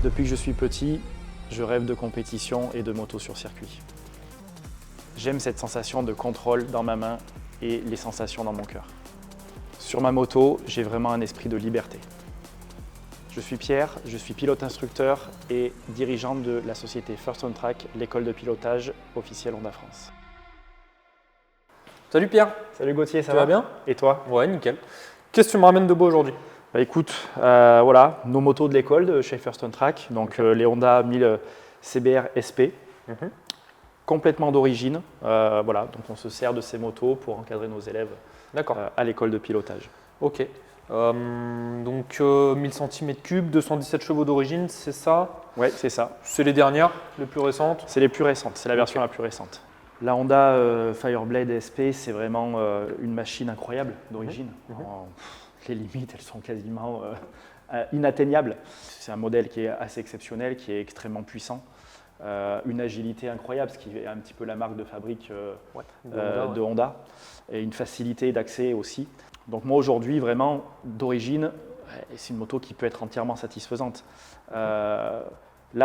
Depuis que je suis petit, je rêve de compétition et de moto sur circuit. J'aime cette sensation de contrôle dans ma main et les sensations dans mon cœur. Sur ma moto, j'ai vraiment un esprit de liberté. Je suis Pierre, je suis pilote instructeur et dirigeant de la société First On Track, l'école de pilotage officielle Honda France. Salut Pierre, Salut Gauthier, ça tu vas bien? Et toi? Ouais, nickel. Qu'est-ce que tu me ramènes de beau aujourd'hui? Bah écoute, voilà, nos motos de l'école de chez First On Track, donc les Honda 1000 CBR SP, complètement d'origine. Voilà, donc on se sert de ces motos pour encadrer nos élèves à l'école de pilotage. Ok. Donc 1000 cm3, 217 chevaux d'origine, c'est ça? Ouais, c'est ça. C'est les dernières, les plus récentes? C'est les plus récentes, c'est la version la plus récente. La Honda Fireblade SP, c'est vraiment une machine incroyable d'origine. Les limites, elles sont quasiment inatteignables. C'est un modèle qui est assez exceptionnel, qui est extrêmement puissant. Une agilité incroyable, ce qui est un petit peu la marque de fabrique de Honda. Et une facilité d'accès aussi. Donc moi aujourd'hui, vraiment, d'origine, c'est une moto qui peut être entièrement satisfaisante. Là,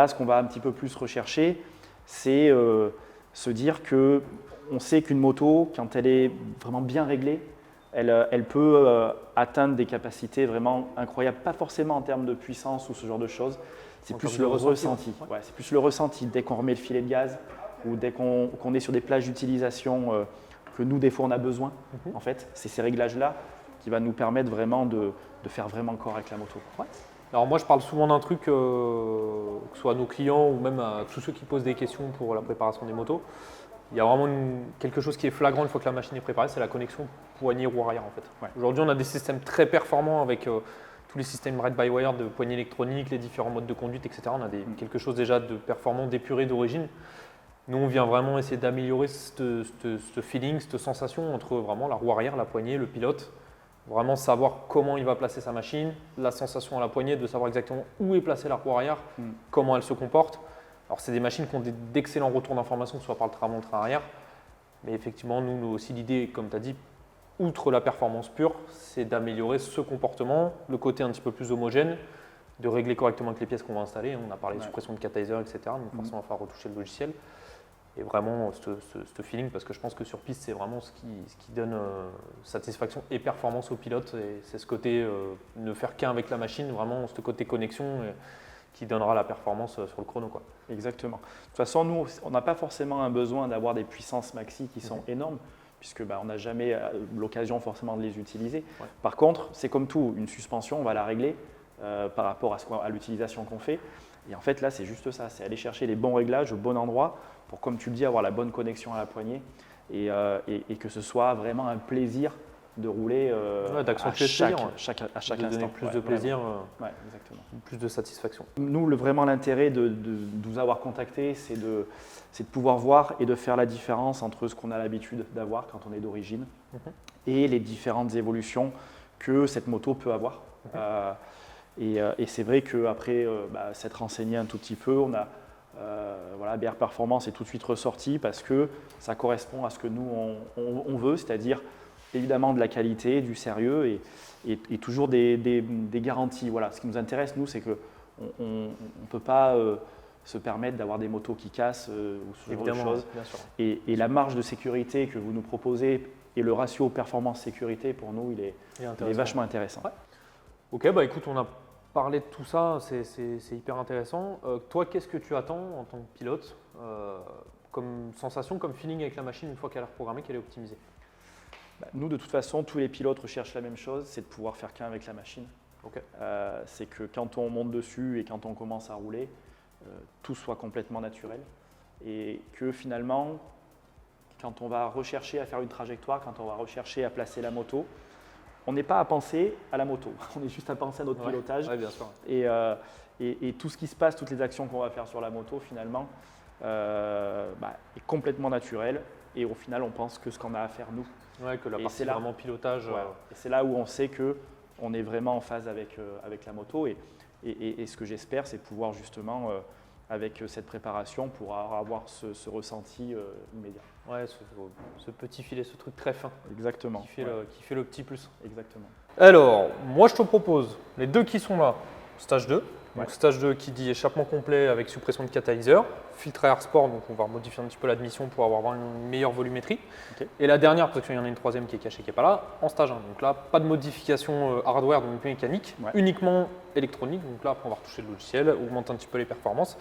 ce qu'on va un petit peu plus rechercher, c'est se dire qu'on sait qu'une moto, quand elle est vraiment bien réglée, elle peut atteindre des capacités vraiment incroyables, pas forcément en termes de puissance ou ce genre de choses, c'est plus le ressenti. Ouais, c'est plus le ressenti dès qu'on remet le filet de gaz ou dès qu'on est sur des plages d'utilisation que nous, des fois, on a besoin. En fait, c'est ces réglages-là qui va nous permettre vraiment de faire vraiment corps avec la moto. Ouais. Alors moi je parle souvent d'un truc, que ce soit à nos clients ou même à tous ceux qui posent des questions pour la préparation des motos. Il y a vraiment quelque chose qui est flagrant une fois que la machine est préparée, c'est la connexion poignée-roue arrière en fait. Ouais. Aujourd'hui on a des systèmes très performants avec tous les systèmes ride-by-wire de poignée électronique, les différents modes de conduite, etc. On a quelque chose déjà de performant, d'épuré d'origine. Nous on vient vraiment essayer d'améliorer ce feeling, cette sensation entre vraiment la roue arrière, la poignée, le pilote. Vraiment savoir comment il va placer sa machine, la sensation à la poignée, de savoir exactement où est placée la roue arrière, comment elle se comporte. Alors, c'est des machines qui ont d'excellents retours d'information, soit par le train avant, le train arrière. Mais effectivement, nous aussi, l'idée, comme tu as dit, outre la performance pure, c'est d'améliorer ce comportement, le côté un petit peu plus homogène, de régler correctement avec les pièces qu'on va installer. On a parlé de suppression de catalyseur, etc. Donc, forcément, il va falloir retoucher le logiciel. Et vraiment, ce feeling, parce que je pense que sur piste, c'est vraiment ce qui donne satisfaction et performance au pilote. Et c'est ce côté ne faire qu'un avec la machine, vraiment ce côté connexion qui donnera la performance sur le chrono, quoi. Exactement. De toute façon, nous, on n'a pas forcément un besoin d'avoir des puissances maxi qui sont énormes, puisque on n'a jamais l'occasion forcément de les utiliser. Ouais. Par contre, c'est comme tout, une suspension, on va la régler par rapport à l'utilisation qu'on fait. Et en fait, là, c'est juste ça, c'est aller chercher les bons réglages au bon endroit pour, comme tu le dis, avoir la bonne connexion à la poignée et que ce soit vraiment un plaisir de rouler à chaque instant. Plus de plaisir, exactement. Plus de satisfaction. Nous, vraiment l'intérêt de nous avoir contactés, c'est de pouvoir voir et de faire la différence entre ce qu'on a l'habitude d'avoir quand on est d'origine et les différentes évolutions que cette moto peut avoir. Et c'est vrai qu'après s'être renseigné un tout petit peu, on a BR Performance est tout de suite ressorti parce que ça correspond à ce que nous on veut, c'est-à-dire évidemment de la qualité, du sérieux et toujours des garanties. Voilà. Ce qui nous intéresse, nous, c'est qu'on ne peut pas se permettre d'avoir des motos qui cassent ou ce genre de choses. Bien sûr. Et la marge de sécurité que vous nous proposez et le ratio performance-sécurité, pour nous, il est vachement intéressant. Ouais. Ok, écoute, on a parlé de tout ça, c'est hyper intéressant. Toi, qu'est-ce que tu attends en tant que pilote comme sensation, comme feeling avec la machine une fois qu'elle est reprogrammée, qu'elle est optimisée? Nous, de toute façon, tous les pilotes recherchent la même chose, c'est de pouvoir faire qu'un avec la machine. Okay. C'est que quand on monte dessus et quand on commence à rouler, tout soit complètement naturel. Et que finalement, quand on va rechercher à faire une trajectoire, quand on va rechercher à placer la moto, on n'est pas à penser à la moto, on est juste à penser à notre pilotage. Ouais, bien sûr. Et tout ce qui se passe, toutes les actions qu'on va faire sur la moto, finalement, est complètement naturel. Et au final, on pense que ce qu'on a à faire, nous. Ouais, que la partie vraiment pilotage. Et c'est là où on sait qu'on est vraiment en phase avec la moto. Et ce que j'espère, c'est pouvoir justement, avec cette préparation, pouvoir avoir ce ressenti immédiat. Ouais, ce petit filet, ce truc très fin. Exactement. Qui fait le petit plus. Exactement. Alors, moi je te propose, les deux qui sont là, stage 2, Donc stage 2 qui dit échappement complet avec suppression de catalyseur, filtre à air sport, donc on va modifier un petit peu l'admission pour avoir une meilleure volumétrie. Ok. Et la dernière, parce qu'il y en a une troisième qui est cachée qui n'est pas là, en stage 1. Donc là, pas de modification hardware, donc mécanique, uniquement électronique. Donc là, après on va retoucher le logiciel, augmenter un petit peu les performances.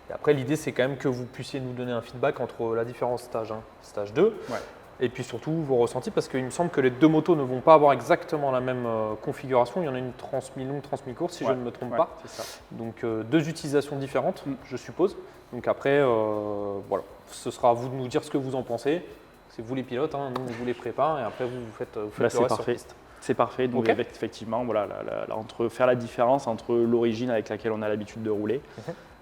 Et après, l'idée c'est quand même que vous puissiez nous donner un feedback entre la différence stage 1 stage 2. Et puis surtout vos ressentis, parce qu'il me semble que les deux motos ne vont pas avoir exactement la même configuration. Il y en a une transmis longue, transmis courte, si je ne me trompe pas. C'est ça. Donc deux utilisations différentes, je suppose. Donc après, voilà, ce sera à vous de nous dire ce que vous en pensez. C'est vous les pilotes, hein, nous on vous les prépare et après vous faites le reste sur piste. C'est parfait. Donc effectivement, voilà, faire la différence entre l'origine avec laquelle on a l'habitude de rouler,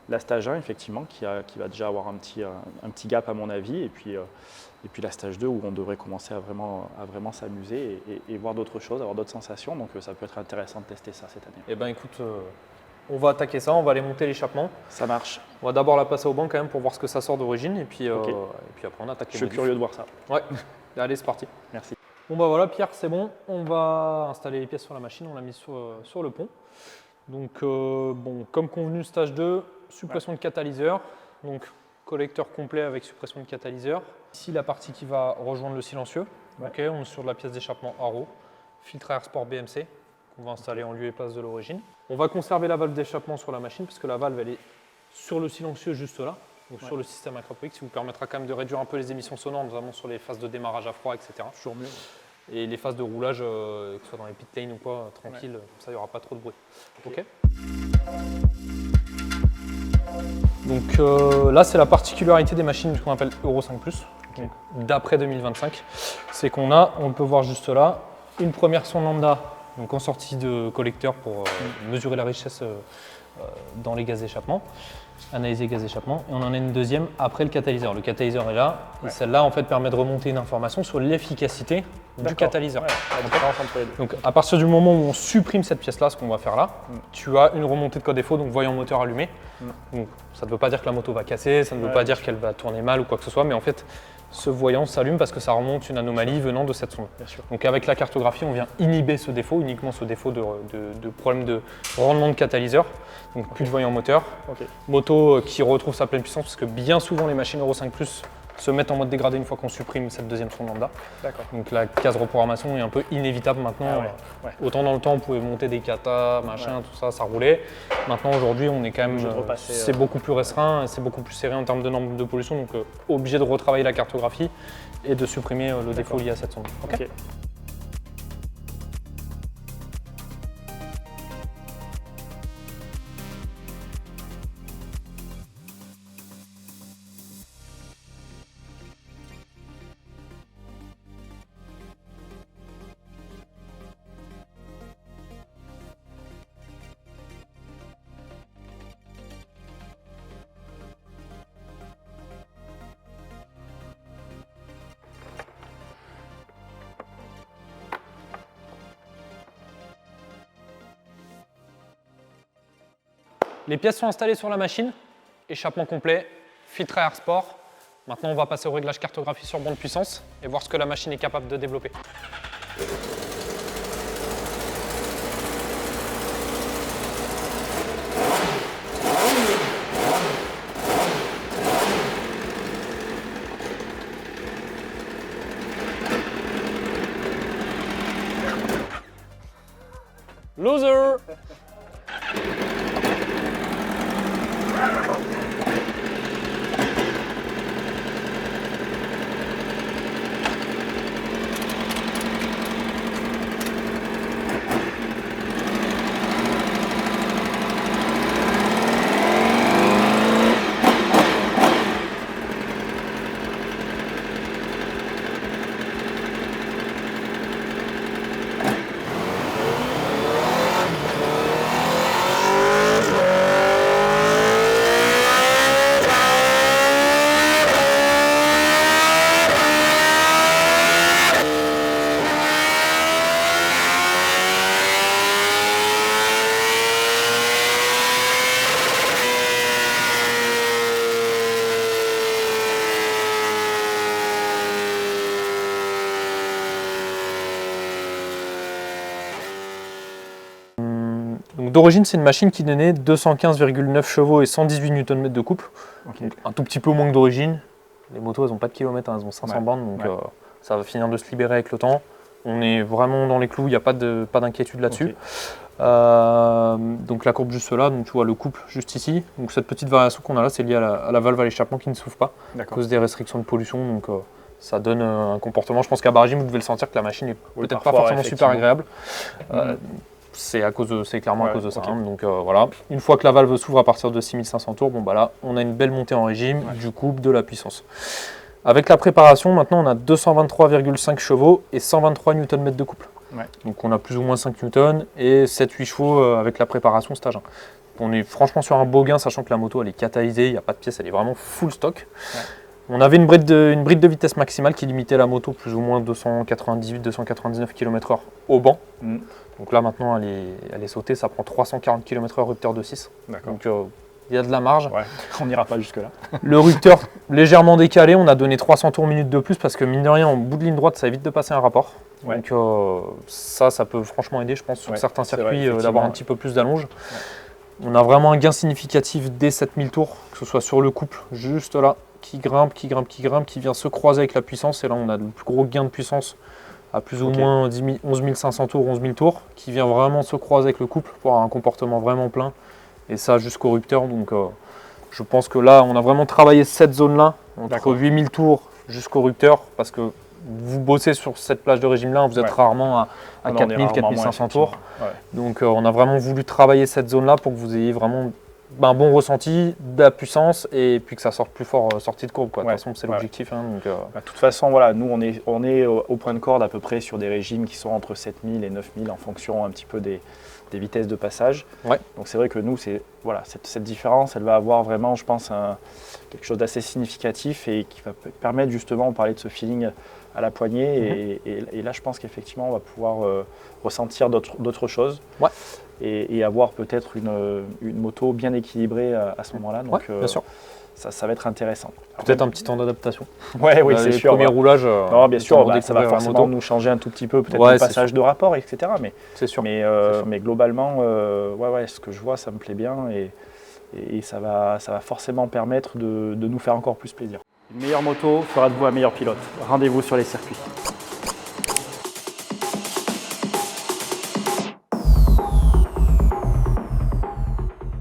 la stage 1 effectivement qui va déjà avoir un petit gap à mon avis, et puis la stage 2 où on devrait commencer à vraiment s'amuser et voir d'autres choses, avoir d'autres sensations. Donc ça peut être intéressant de tester ça cette année. Eh bien écoute, on va attaquer ça, on va aller monter l'échappement. Ça marche. On va d'abord la passer au banc quand même pour voir ce que ça sort d'origine et puis après on attaque les modifs. Je suis curieux de voir ça. Ouais, allez c'est parti. Merci. Bon bah voilà Pierre, c'est bon, on va installer les pièces sur la machine, on l'a mis sur le pont. Donc bon, comme convenu stage 2, suppression de catalyseur, donc collecteur complet avec suppression de catalyseur. Ici la partie qui va rejoindre le silencieux, on est sur de la pièce d'échappement Haro, filtre à air sport BMC, qu'on va installer en lieu et place de l'origine. On va conserver la valve d'échappement sur la machine, parce que la valve elle est sur le silencieux juste là, donc sur le système acropoïque, ce qui vous permettra quand même de réduire un peu les émissions sonores, notamment sur les phases de démarrage à froid, etc. Toujours mieux. Et les phases de roulage, que ce soit dans les pit lanes ou quoi, tranquille, comme ça il n'y aura pas trop de bruit. Ok. Donc là c'est la particularité des machines qu'on appelle Euro 5+, d'après 2025, c'est on peut voir juste là, une première sonde lambda, donc en sortie de collecteur pour mesurer la richesse dans les gaz d'échappement, analyser les gaz d'échappement, et on en a une deuxième après le catalyseur. Le catalyseur est là, et celle-là en fait permet de remonter une information sur l'efficacité du catalyseur. Donc à partir du moment où on supprime cette pièce-là, ce qu'on va faire là, tu as une remontée de code défaut, donc voyant moteur allumé. Donc, ça ne veut pas dire que la moto va casser, ça ne veut pas dire qu'elle va tourner mal ou quoi que ce soit, mais en fait ce voyant s'allume parce que ça remonte une anomalie venant de cette sonde. Donc avec la cartographie, on vient inhiber ce défaut, uniquement ce défaut de problème de rendement de catalyseur. Donc plus de voyant moteur. Moto qui retrouve sa pleine puissance parce que bien souvent les machines Euro 5+, se mettent en mode dégradé une fois qu'on supprime cette deuxième sonde lambda. Donc la case reprogrammation est un peu inévitable maintenant. Autant dans le temps on pouvait monter des katas, machin, tout ça, ça roulait. Maintenant aujourd'hui on est quand même, c'est beaucoup plus restreint, c'est beaucoup plus serré en termes de normes de pollution, donc obligé de retravailler la cartographie et de supprimer le défaut lié à cette sonde. Les pièces sont installées sur la machine, échappement complet, filtre à air sport. Maintenant, on va passer au réglage cartographie sur bande puissance et voir ce que la machine est capable de développer. Loser! d'origine, c'est une machine qui donnait 215,9 chevaux et 118 Nm de couple. Ok. Un tout petit peu moins que d'origine. Les motos, elles n'ont pas de kilomètres, hein, elles ont 500 Ouais. bornes, donc Ouais. ça va finir de se libérer avec le temps. On est vraiment dans les clous, il n'y a pas d'inquiétude là-dessus. Ok. Donc la courbe juste là, donc tu vois le couple juste ici. Donc cette petite variation qu'on a là, c'est lié à la valve à l'échappement qui ne s'ouvre pas à D'accord. cause des restrictions de pollution. Donc ça donne un comportement. Je pense qu'à Bargym, vous devez le sentir que la machine est Oui, peut-être pas parfois, forcément super agréable. Mhm. C'est clairement à Ouais, cause de ça. ok. Hein. Donc voilà. Une fois que la valve s'ouvre à partir de 6500 tours, bon bah là, on a une belle montée en régime, Ouais. du couple, de la puissance. Avec la préparation, maintenant on a 223,5 chevaux et 123 Nm de couple. Ouais. Donc on a plus ou moins 5 Newton et 7-8 chevaux avec la préparation stage 1. On est franchement sur un beau gain, sachant que la moto elle est catalysée, il n'y a pas de pièces, elle est vraiment full stock. Ouais. On avait une bride de vitesse maximale qui limitait la moto plus ou moins 298-299 km/h au banc. Mhm. Donc là maintenant elle est sautée, ça prend 340 km/h rupteur de 6. D'accord. Donc il y a de la marge. Ouais. On n'ira pas jusque-là. Le rupteur légèrement décalé, on a donné 300 tours minute de plus parce que mine de rien, en bout de ligne droite, ça évite de passer un rapport. Ouais. Donc ça peut franchement aider, je pense, sur Ouais, certains c'est vrai, circuits, effectivement, d'avoir un ouais. petit peu plus d'allonge. On a vraiment un gain significatif dès 7000 tours, que ce soit sur le couple, juste là, qui grimpe, qui vient se croiser avec la puissance. Et là, on a le plus gros gain de puissance à plus ou Ok. moins 11 500 tours, 11 000 tours, qui vient vraiment se croiser avec le couple pour avoir un comportement vraiment plein. Et ça jusqu'au rupteur. Donc je pense que là, on a vraiment travaillé cette zone-là, entre D'accord. 8000 tours jusqu'au rupteur, parce que vous bossez sur cette plage de régime-là, vous êtes Ouais. rarement à Non, on est 4000, rarement 4500 tours. effectivement. Ouais. Donc on a vraiment voulu travailler cette zone-là pour que vous ayez vraiment un bon ressenti, de la puissance et puis que ça sorte plus fort sortie de courbe, quoi. De Ouais. toute façon, c'est Ouais. l'objectif. Hein, donc, Bah, de toute façon, voilà, nous, on est au point de corde à peu près sur des régimes qui sont entre 7000 et 9000 en fonction un petit peu des vitesses de passage. Ouais. Donc c'est vrai que nous, voilà, cette différence, elle va avoir vraiment, je pense, quelque chose d'assez significatif et qui va permettre justement, on parlait de ce feeling à la poignée et là, je pense qu'effectivement, on va pouvoir ressentir d'autres choses. Ouais. Et avoir peut-être une moto bien équilibrée à ce moment-là. Donc, ouais, bien sûr. Ça va être intéressant. Peut-être un petit temps d'adaptation. Ouais, oui, c'est Les sûr. premiers roulages. Non, bien sûr, on ça va découvre la forcément moto. nous changer un tout petit peu, peut-être Ouais, le c'est passage de rapport, etc. C'est sûr. Mais globalement, ouais, ce que je vois, ça me plaît bien et ça va forcément permettre de nous faire encore plus plaisir. Une meilleure moto fera de vous un meilleur pilote. Rendez-vous sur les circuits.